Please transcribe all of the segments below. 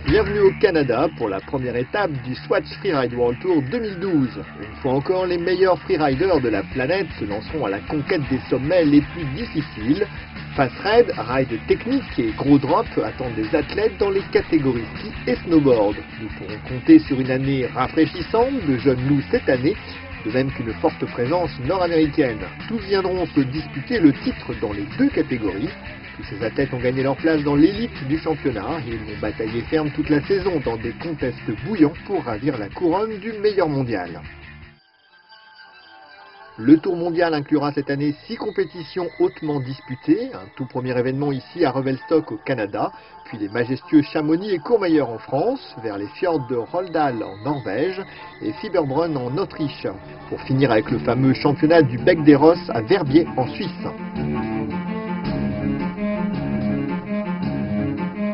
Bienvenue au Canada pour la première étape du Swatch Freeride World Tour 2012. Une fois encore, les meilleurs freeriders de la planète se lanceront à la conquête des sommets les plus difficiles. Fast Ride, ride technique et gros drop attendent des athlètes dans les catégories ski et snowboard. Nous pourrons compter sur une année rafraîchissante de jeunes loups cette année, de même qu'une forte présence nord-américaine. Tous viendront se disputer le titre dans les deux catégories. Tous ces athlètes ont gagné leur place dans l'élite du championnat et ils vont batailler ferme toute la saison dans des contests bouillants pour ravir la couronne du meilleur mondial. Le Tour mondial inclura cette année 6 compétitions hautement disputées, un tout premier événement ici à Revelstoke au Canada, puis les majestueux Chamonix et Courmayeur en France, vers les fjords de Roldal en Norvège et Fieberbrunn en Autriche, pour finir avec le fameux championnat du Bec des Rosses à Verbier en Suisse.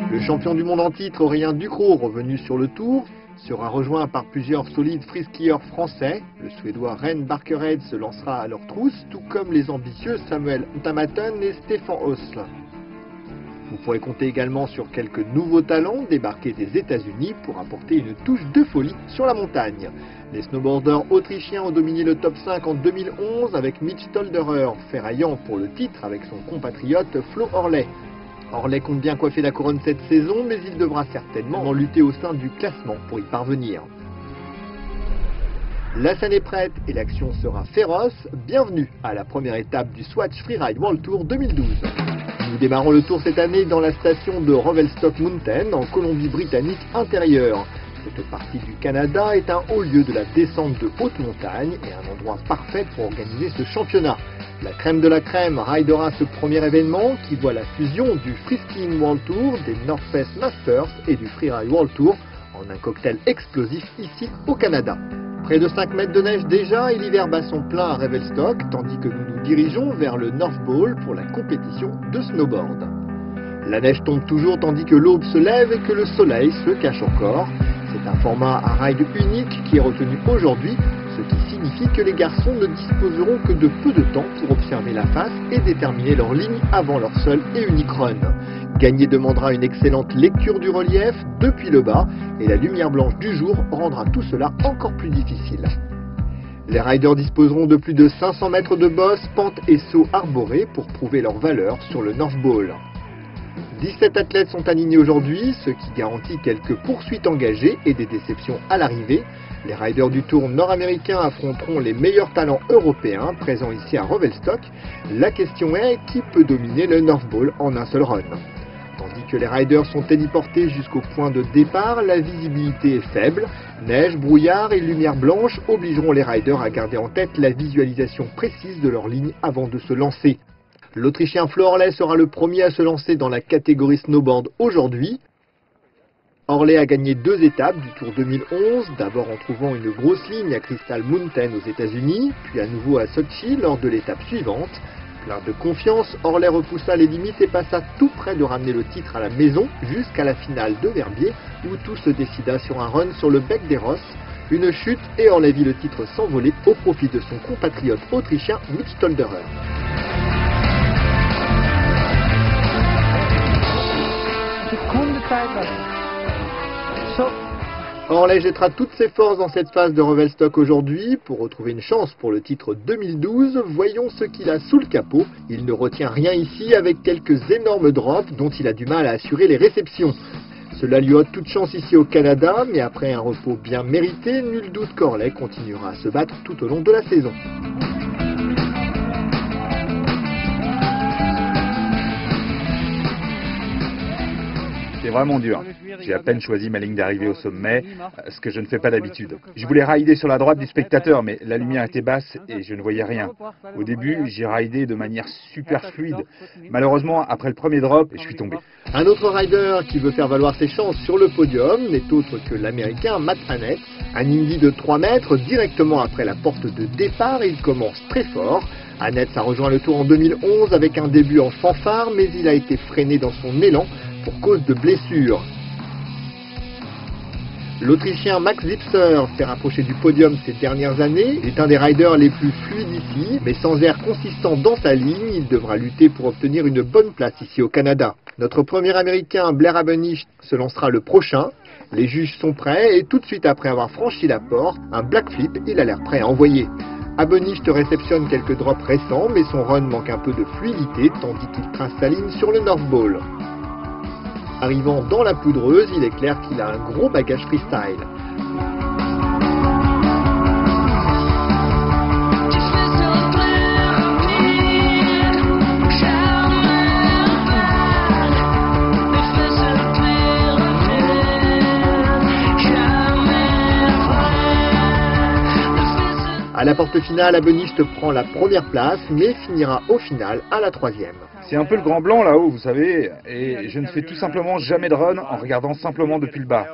Le champion du monde en titre, Aurélien Ducrot, revenu sur le Tour, sera rejoint par plusieurs solides freeskieurs français. Le Suédois Ren Barkered se lancera à leur trousse, tout comme les ambitieux Samuel Ntamaten et Stefan Osl. Vous pourrez compter également sur quelques nouveaux talents débarqués des États-Unis pour apporter une touche de folie sur la montagne. Les snowboarders autrichiens ont dominé le top 5 en 2011 avec Mitch Tolderer, ferraillant pour le titre avec son compatriote Flo Orley. Orley compte bien coiffer la couronne cette saison, mais il devra certainement en lutter au sein du classement pour y parvenir. La scène est prête et l'action sera féroce. Bienvenue à la première étape du Swatch Freeride World Tour 2012. Nous démarrons le tour cette année dans la station de Revelstoke Mountain en Colombie-Britannique intérieure. Cette partie du Canada est un haut lieu de la descente de haute montagne et un endroit parfait pour organiser ce championnat. La crème de la crème ridera ce premier événement qui voit la fusion du Freeskiing World Tour, des North Face Masters et du Freeride World Tour en un cocktail explosif ici au Canada. Près de 5 mètres de neige déjà et l'hiver bat son plein à Revelstoke, tandis que nous nous dirigeons vers le North Pole pour la compétition de snowboard. La neige tombe toujours tandis que l'aube se lève et que le soleil se cache encore. C'est un format à ride unique qui est retenu aujourd'hui, ce qui signifie que les garçons ne disposeront que de peu de temps pour observer la face et déterminer leur ligne avant leur seul et unique run. Gagner demandera une excellente lecture du relief depuis le bas et la lumière blanche du jour rendra tout cela encore plus difficile. Les riders disposeront de plus de 500 mètres de bosses, pentes et sauts arborés pour prouver leur valeur sur le North Pole. 17 athlètes sont alignés aujourd'hui, ce qui garantit quelques poursuites engagées et des déceptions à l'arrivée. Les riders du Tour nord-américain affronteront les meilleurs talents européens présents ici à Revelstoke. La question est qui peut dominer le North Pole en un seul run. Tandis que les riders sont téléportés jusqu'au point de départ, la visibilité est faible. Neige, brouillard et lumière blanche obligeront les riders à garder en tête la visualisation précise de leur ligne avant de se lancer. L'Autrichien Flo Orley sera le premier à se lancer dans la catégorie snowboard aujourd'hui. Orley a gagné 2 étapes du Tour 2011, d'abord en trouvant une grosse ligne à Crystal Mountain aux États-Unis, puis à nouveau à Sochi lors de l'étape suivante. Plein de confiance, Orley repoussa les limites et passa tout près de ramener le titre à la maison jusqu'à la finale de Verbier, où tout se décida sur un run sur le Bec des Rosses. Une chute et Orley vit le titre s'envoler au profit de son compatriote autrichien Mitch Tolderer. Orley jettera toutes ses forces dans cette phase de Revelstoke aujourd'hui pour retrouver une chance pour le titre 2012. Voyons ce qu'il a sous le capot. Il ne retient rien ici avec quelques énormes drops dont il a du mal à assurer les réceptions. Cela lui ôte toute chance ici au Canada, mais après un repos bien mérité, nul doute qu'Orley continuera à se battre tout au long de la saison. C'était vraiment dur. J'ai à peine choisi ma ligne d'arrivée au sommet, ce que je ne fais pas d'habitude. Je voulais rider sur la droite du spectateur, mais la lumière était basse et je ne voyais rien. Au début, j'ai ridé de manière super fluide. Malheureusement, après le premier drop, je suis tombé. Un autre rider qui veut faire valoir ses chances sur le podium n'est autre que l'américain Matt Annett. Un Indy de 3 mètres, directement après la porte de départ, il commence très fort. Annett a rejoint le Tour en 2011 avec un début en fanfare, mais il a été freiné dans son élan pour cause de blessures. L'Autrichien Max Zipser s'est rapproché du podium ces dernières années, est un des riders les plus fluides ici, mais sans air consistant dans sa ligne, il devra lutter pour obtenir une bonne place ici au Canada. Notre premier américain Blair Abenicht se lancera le prochain. Les juges sont prêts et tout de suite après avoir franchi la porte, un black flip, il a l'air prêt à envoyer. Abenicht réceptionne quelques drops récents, mais son run manque un peu de fluidité tandis qu'il trace sa ligne sur le North Ball. Arrivant dans la poudreuse, il est clair qu'il a un gros bagage freestyle. À la porte finale, Abenicht prend la première place, mais finira au final à la 3e. C'est un peu le grand blanc là-haut, vous savez, et je ne fais tout simplement jamais de run en regardant simplement depuis le bas.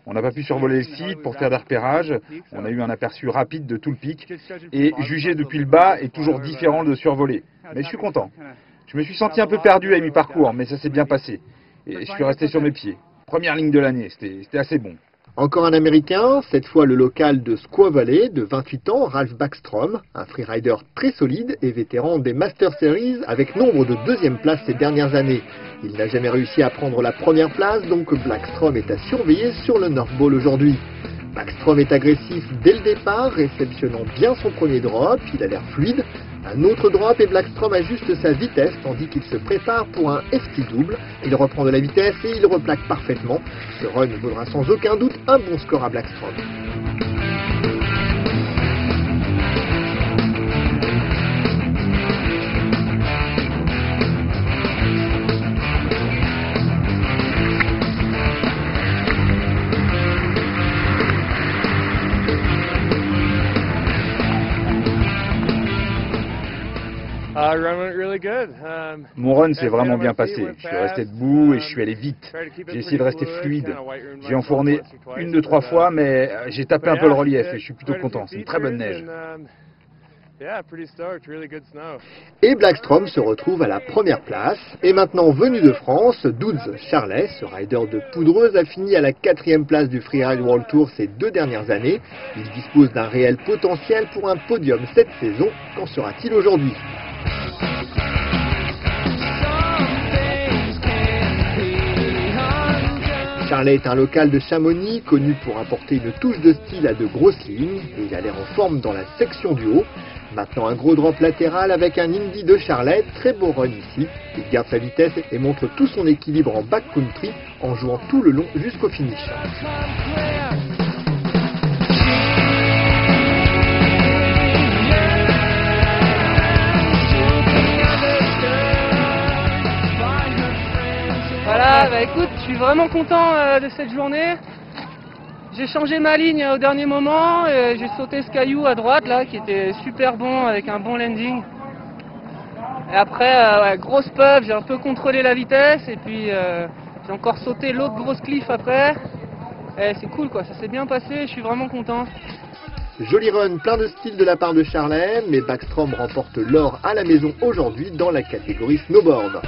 On n'a pas pu survoler le site pour faire des repérages, on a eu un aperçu rapide de tout le pic, et juger depuis le bas est toujours différent de survoler. Mais je suis content. Je me suis senti un peu perdu à mi-parcours, mais ça s'est bien passé, et je suis resté sur mes pieds. Première ligne de l'année, c'était assez bon. Encore un Américain, cette fois le local de Squaw Valley, de 28 ans, Ralph Backstrom, un freerider très solide et vétéran des Master Series avec nombre de deuxième places ces dernières années. Il n'a jamais réussi à prendre la première place, donc Backstrom est à surveiller sur le North Ball aujourd'hui. Backstrom est agressif dès le départ, réceptionnant bien son premier drop, il a l'air fluide. Un autre drop et Backstrom ajuste sa vitesse tandis qu'il se prépare pour un FT double. Il reprend de la vitesse et il replaque parfaitement. Ce run vaudra sans aucun doute un bon score à Backstrom. Mon run s'est vraiment bien passé. Je suis resté debout et je suis allé vite. J'ai essayé de rester fluide. J'ai enfourné 1 de 3 fois, mais j'ai tapé un peu le relief et je suis plutôt content. C'est une très bonne neige. Et Backstrom se retrouve à la première place. Et maintenant venu de France, Douds Charlet, ce rider de poudreuse, a fini à la 4e place du Freeride World Tour ces 2 dernières années. Il dispose d'un réel potentiel pour un podium cette saison. Qu'en sera-t-il aujourd'hui ? Charlet est un local de Chamonix, connu pour apporter une touche de style à de grosses lignes, et il a l'air en forme dans la section du haut. Maintenant un gros drop latéral avec un Indy de Charlet, très beau run ici. Il garde sa vitesse et montre tout son équilibre en backcountry en jouant tout le long jusqu'au finish. Voilà, bah écoute, je suis vraiment content de cette journée. J'ai changé ma ligne au dernier moment, et j'ai sauté ce caillou à droite là qui était super bon avec un bon landing. Et après, ouais, grosse puff, j'ai un peu contrôlé la vitesse et puis j'ai encore sauté l'autre grosse cliff après. Et c'est cool quoi, ça s'est bien passé, je suis vraiment content. Joli run, plein de style de la part de Charlet, mais Backstrom remporte l'or à la maison aujourd'hui dans la catégorie snowboard.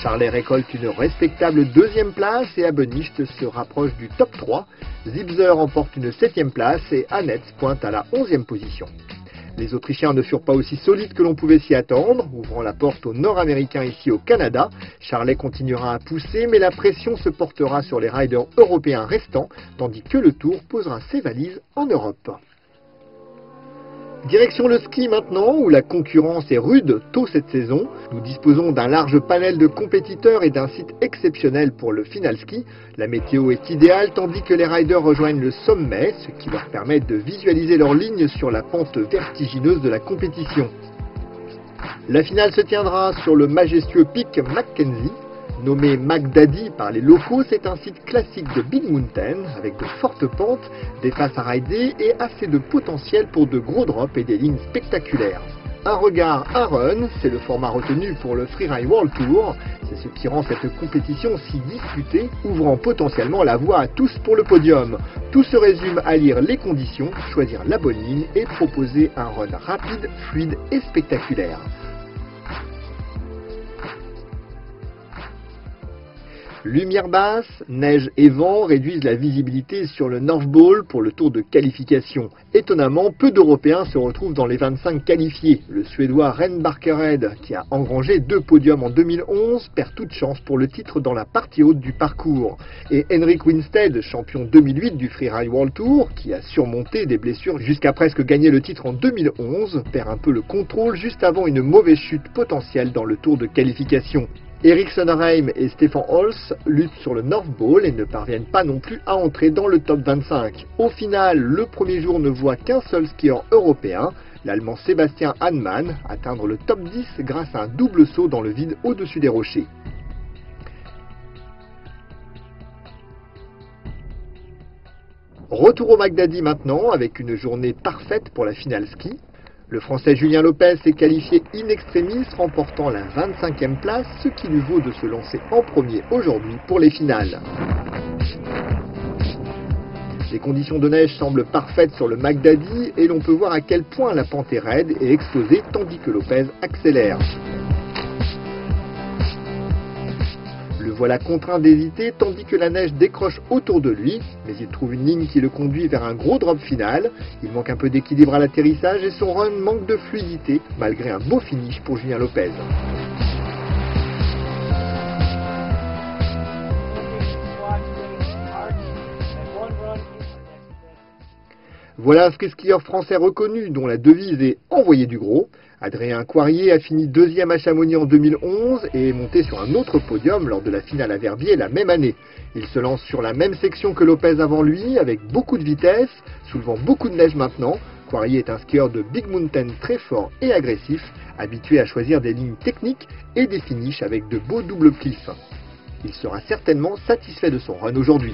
Charlet récolte une respectable 2e place et Abenicht se rapproche du top 3. Zipser remporte une 7e place et Annett pointe à la 11e position. Les Autrichiens ne furent pas aussi solides que l'on pouvait s'y attendre, ouvrant la porte aux Nord-Américains ici au Canada. Charlet continuera à pousser, mais la pression se portera sur les riders européens restants, tandis que le Tour posera ses valises en Europe. Direction le ski maintenant, où la concurrence est rude tôt cette saison. Nous disposons d'un large panel de compétiteurs et d'un site exceptionnel pour le final ski. La météo est idéale tandis que les riders rejoignent le sommet, ce qui leur permet de visualiser leur ligne sur la pente vertigineuse de la compétition. La finale se tiendra sur le majestueux pic Mackenzie. Nommé McDaddy par les locaux, c'est un site classique de Big Mountain, avec de fortes pentes, des faces à rider et assez de potentiel pour de gros drops et des lignes spectaculaires. Un regard, un run, c'est le format retenu pour le Freeride World Tour. C'est ce qui rend cette compétition si disputée, ouvrant potentiellement la voie à tous pour le podium. Tout se résume à lire les conditions, choisir la bonne ligne et proposer un run rapide, fluide et spectaculaire. Lumière basse, neige et vent réduisent la visibilité sur le North Ball pour le tour de qualification. Étonnamment, peu d'Européens se retrouvent dans les 25 qualifiés. Le Suédois Ren Barkered, qui a engrangé 2 podiums en 2011, perd toute chance pour le titre dans la partie haute du parcours. Et Henrik Winstead, champion 2008 du Freeride World Tour, qui a surmonté des blessures jusqu'à presque gagner le titre en 2011, perd un peu le contrôle juste avant une mauvaise chute potentielle dans le tour de qualification. Erik Sonnerheim et Stefan Holz luttent sur le North Ball et ne parviennent pas non plus à entrer dans le top 25. Au final, le premier jour ne voit qu'un seul skieur européen, l'Allemand Sébastien Hahnemann, atteindre le top 10 grâce à un double saut dans le vide au-dessus des rochers. Retour au McDaddy maintenant, avec une journée parfaite pour la finale ski. Le Français Julien Lopez s'est qualifié in extremis, remportant la 25e place, ce qui lui vaut de se lancer en premier aujourd'hui pour les finales. Les conditions de neige semblent parfaites sur le McDaddy et l'on peut voir à quel point la pente est raide et exposée tandis que Lopez accélère. Le voilà contraint d'hésiter tandis que la neige décroche autour de lui, mais il trouve une ligne qui le conduit vers un gros drop final. Il manque un peu d'équilibre à l'atterrissage et son run manque de fluidité malgré un beau finish pour Julien Lopez. Voilà un skieur français reconnu dont la devise est « Envoyer du gros ». Adrien Coirier a fini 2e à Chamonix en 2011 et est monté sur un autre podium lors de la finale à Verbier la même année. Il se lance sur la même section que Lopez avant lui, avec beaucoup de vitesse, soulevant beaucoup de neige maintenant. Coirier est un skieur de Big Mountain très fort et agressif, habitué à choisir des lignes techniques et des finishes avec de beaux doubles cliffs. Il sera certainement satisfait de son run aujourd'hui.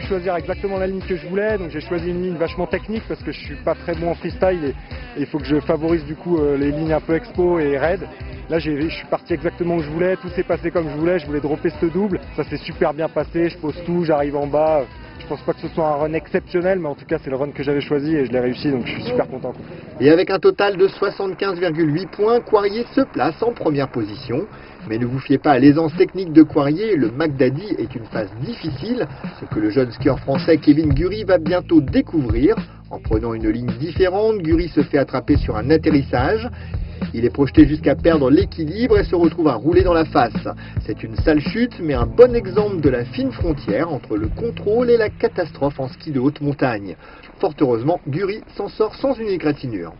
Choisir exactement la ligne que je voulais, donc j'ai choisi une ligne vachement technique parce que je suis pas très bon en freestyle et il faut que je favorise du coup les lignes un peu expo et raid. Là je suis parti exactement où je voulais, tout s'est passé comme je voulais dropper ce double, ça s'est super bien passé, je pose tout, j'arrive en bas, je pense pas que ce soit un run exceptionnel mais en tout cas c'est le run que j'avais choisi et je l'ai réussi donc je suis super content. Et avec un total de 75,8 points, Coirier se place en première position. Mais ne vous fiez pas à l'aisance technique de Coirier, le McDaddy est une phase difficile, ce que le jeune skieur français Kevin Gury va bientôt découvrir. En prenant une ligne différente, Gury se fait attraper sur un atterrissage. Il est projeté jusqu'à perdre l'équilibre et se retrouve à rouler dans la face. C'est une sale chute, mais un bon exemple de la fine frontière entre le contrôle et la catastrophe en ski de haute montagne. Fort heureusement, Gury s'en sort sans une égratignure.